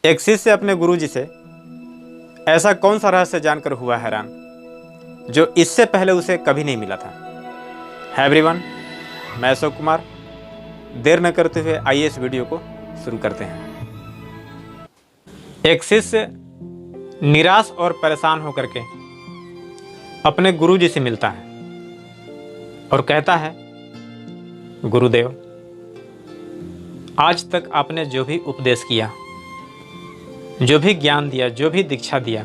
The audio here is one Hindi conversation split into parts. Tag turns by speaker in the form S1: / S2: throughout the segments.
S1: एक शिष्य अपने गुरुजी से ऐसा कौन सा रहस्य जानकर हुआ हैरान जो इससे पहले उसे कभी नहीं मिला था। है एवरीवन, मैं अशोक कुमार। देर न करते हुए आइए इस वीडियो को शुरू करते हैं। एक शिष्य निराश और परेशान होकर के अपने गुरुजी से मिलता है और कहता है, गुरुदेव, आज तक आपने जो भी उपदेश किया, जो भी ज्ञान दिया, जो भी दीक्षा दिया,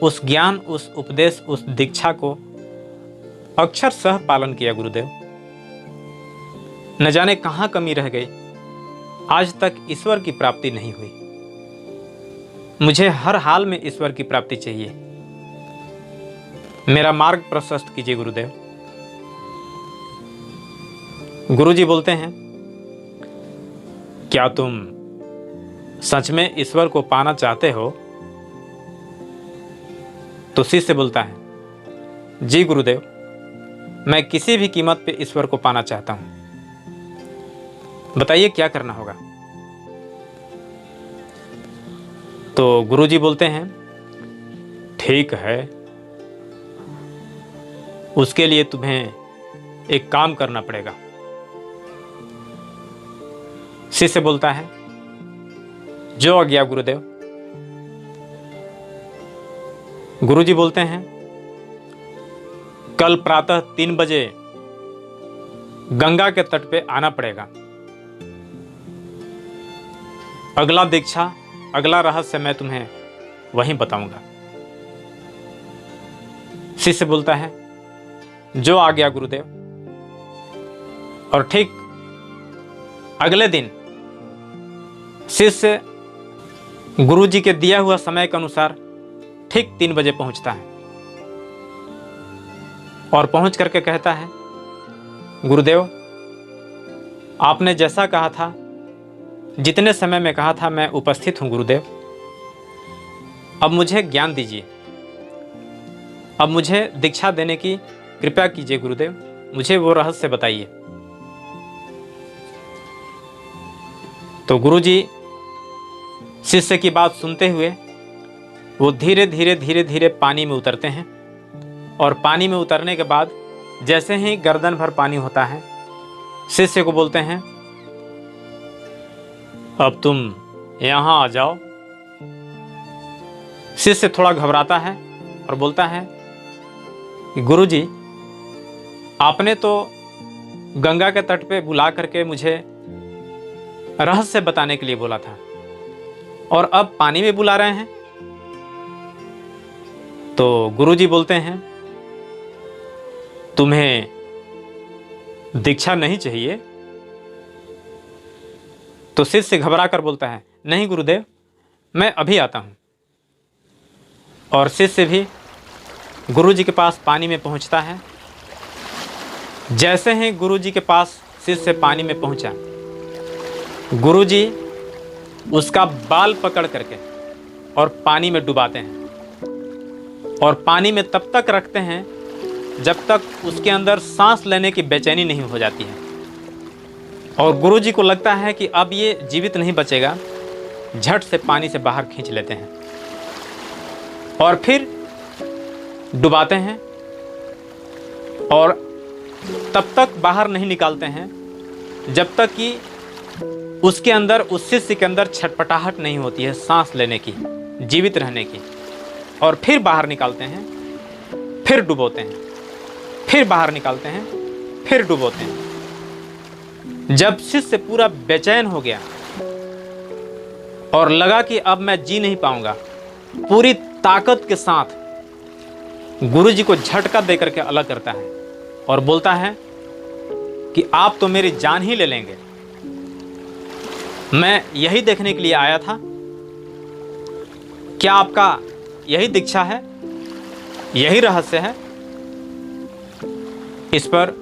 S1: उस ज्ञान, उस उपदेश, उस दीक्षा को अक्षरशः पालन किया गुरुदेव। न जाने कहाँ कमी रह गई, आज तक ईश्वर की प्राप्ति नहीं हुई। मुझे हर हाल में ईश्वर की प्राप्ति चाहिए। मेरा मार्ग प्रशस्त कीजिए गुरुदेव। गुरुजी बोलते हैं, क्या तुम सच में ईश्वर को पाना चाहते हो? तो शिष्य बोलता है, जी गुरुदेव, मैं किसी भी कीमत पे ईश्वर को पाना चाहता हूं। बताइए क्या करना होगा? तो गुरुजी बोलते हैं, ठीक है, उसके लिए तुम्हें एक काम करना पड़ेगा। शिष्य बोलता है, जो आज्ञा गुरुदेव। गुरुजी बोलते हैं, कल प्रातः 3 बजे गंगा के तट पे आना पड़ेगा। अगला दीक्षा, अगला रहस्य मैं तुम्हें वहीं बताऊंगा। शिष्य बोलता है, जो आज्ञा गुरुदेव। और ठीक अगले दिन शिष्य गुरुजी के दिया हुआ समय के अनुसार ठीक 3 बजे पहुंचता है और पहुंच करके कहता है, गुरुदेव, आपने जैसा कहा था, जितने समय में कहा था, मैं उपस्थित हूं गुरुदेव। अब मुझे ज्ञान दीजिए, अब मुझे दीक्षा देने की कृपा कीजिए गुरुदेव, मुझे वो रहस्य बताइए। तो गुरुजी शिष्य की बात सुनते हुए वो धीरे धीरे पानी में उतरते हैं और पानी में उतरने के बाद जैसे ही गर्दन भर पानी होता है, शिष्य को बोलते हैं, अब तुम यहां आ जाओ। शिष्य थोड़ा घबराता है और बोलता है, गुरुजी, आपने तो गंगा के तट पे बुला करके मुझे रहस्य बताने के लिए बोला था और अब पानी में बुला रहे हैं। तो गुरुजी बोलते हैं, तुम्हें दीक्षा नहीं चाहिए? तो शिष्य घबरा कर बोलता है, नहीं गुरुदेव, मैं अभी आता हूं। और शिष्य भी गुरुजी के पास पानी में पहुंचता है। जैसे ही गुरुजी के पास शिष्य पानी में पहुंचा, गुरुजी उसका बाल पकड़ करके और पानी में डुबाते हैं और पानी में तब तक रखते हैं जब तक उसके अंदर सांस लेने की बेचैनी नहीं हो जाती है। और गुरुजी को लगता है कि अब ये जीवित नहीं बचेगा, झट से पानी से बाहर खींच लेते हैं और फिर डुबाते हैं और तब तक बाहर नहीं निकालते हैं जब तक कि उसके अंदर, उस शिष्य के अंदर छटपटाहट नहीं होती है सांस लेने की, जीवित रहने की। और फिर बाहर निकालते हैं, फिर डुबोते हैं, फिर बाहर निकालते हैं, फिर डुबोते हैं। जब शिष्य पूरा बेचैन हो गया और लगा कि अब मैं जी नहीं पाऊंगा, पूरी ताकत के साथ गुरुजी को झटका देकर के अलग करता है और बोलता है कि आप तो मेरी जान ही ले लेंगे। मैं यही देखने के लिए आया था, क्या आपका यही दीक्षा है, यही रहस्य है? इस पर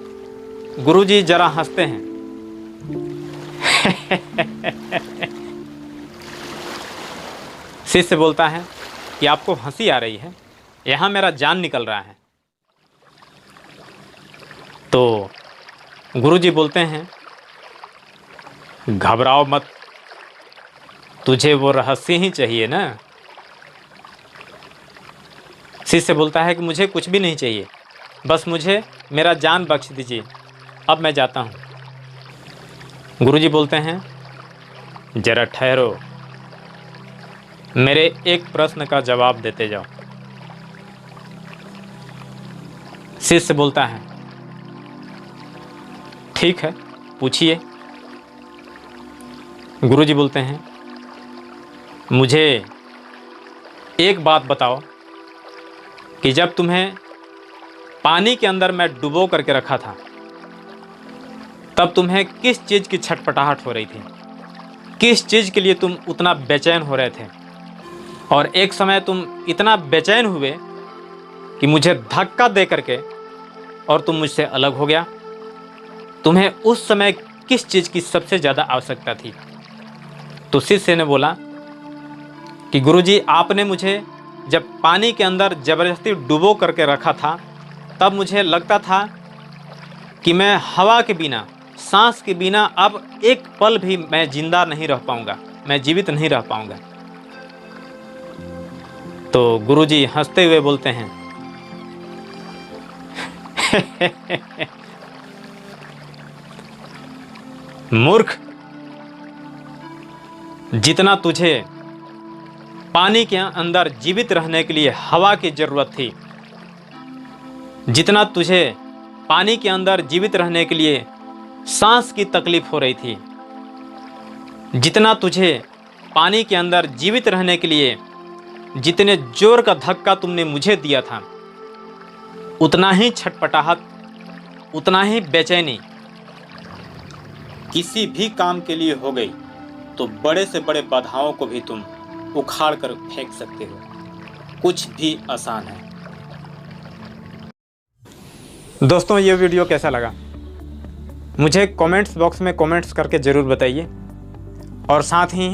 S1: गुरुजी जरा हंसते हैं। शिष्य बोलता है कि आपको हंसी आ रही है, यहां मेरा जान निकल रहा है। तो गुरुजी बोलते हैं, घबराओ मत, तुझे वो रहस्य ही चाहिए ना। शिष्य बोलता है कि मुझे कुछ भी नहीं चाहिए, बस मुझे मेरा जान बख्श दीजिए, अब मैं जाता हूँ। गुरुजी बोलते हैं जरा ठहरो, मेरे एक प्रश्न का जवाब देते जाओ। शिष्य बोलता है ठीक है, पूछिए। गुरुजी बोलते हैं मुझे एक बात बताओ कि जब तुम्हें पानी के अंदर मैं डुबो करके रखा था, तब तुम्हें किस चीज़ की छटपटाहट हो रही थी, किस चीज़ के लिए तुम उतना बेचैन हो रहे थे, और एक समय तुम इतना बेचैन हुए कि मुझे धक्का दे करके और तुम मुझसे अलग हो गया। तुम्हें उस समय किस चीज़ की सबसे ज़्यादा आवश्यकता थी? तो शिष्य ने बोला कि गुरुजी, आपने मुझे जब पानी के अंदर ज़बरदस्ती डुबो करके रखा था, तब मुझे लगता था कि मैं हवा के बिना, सांस के बिना अब एक पल भी मैं जिंदा नहीं रह पाऊंगा, मैं जीवित नहीं रह पाऊंगा। तो गुरुजी हंसते हुए बोलते हैं मूर्ख, जितना तुझे पानी के अंदर जीवित रहने के लिए हवा की जरूरत थी, जितना तुझे पानी के अंदर जीवित रहने के लिए सांस की तकलीफ हो रही थी, जितना तुझे पानी के अंदर जीवित रहने के लिए जितने जोर का धक्का तुमने मुझे दिया था, उतना ही छटपटाहट, उतना ही बेचैनी किसी भी काम के लिए हो गई तो बड़े से बड़े बाधाओं को भी तुम उखाड़ कर फेंक सकते हो। कुछ भी आसान है। दोस्तों, ये वीडियो कैसा लगा मुझे कमेंट्स बॉक्स में कमेंट्स करके ज़रूर बताइए, और साथ ही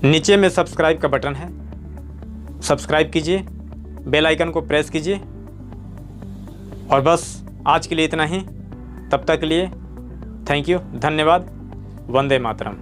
S1: नीचे में सब्सक्राइब का बटन है, सब्सक्राइब कीजिए, बेल आइकन को प्रेस कीजिए। और बस आज के लिए इतना ही। तब तक के लिए थैंक यू, धन्यवाद, वंदे मातरम।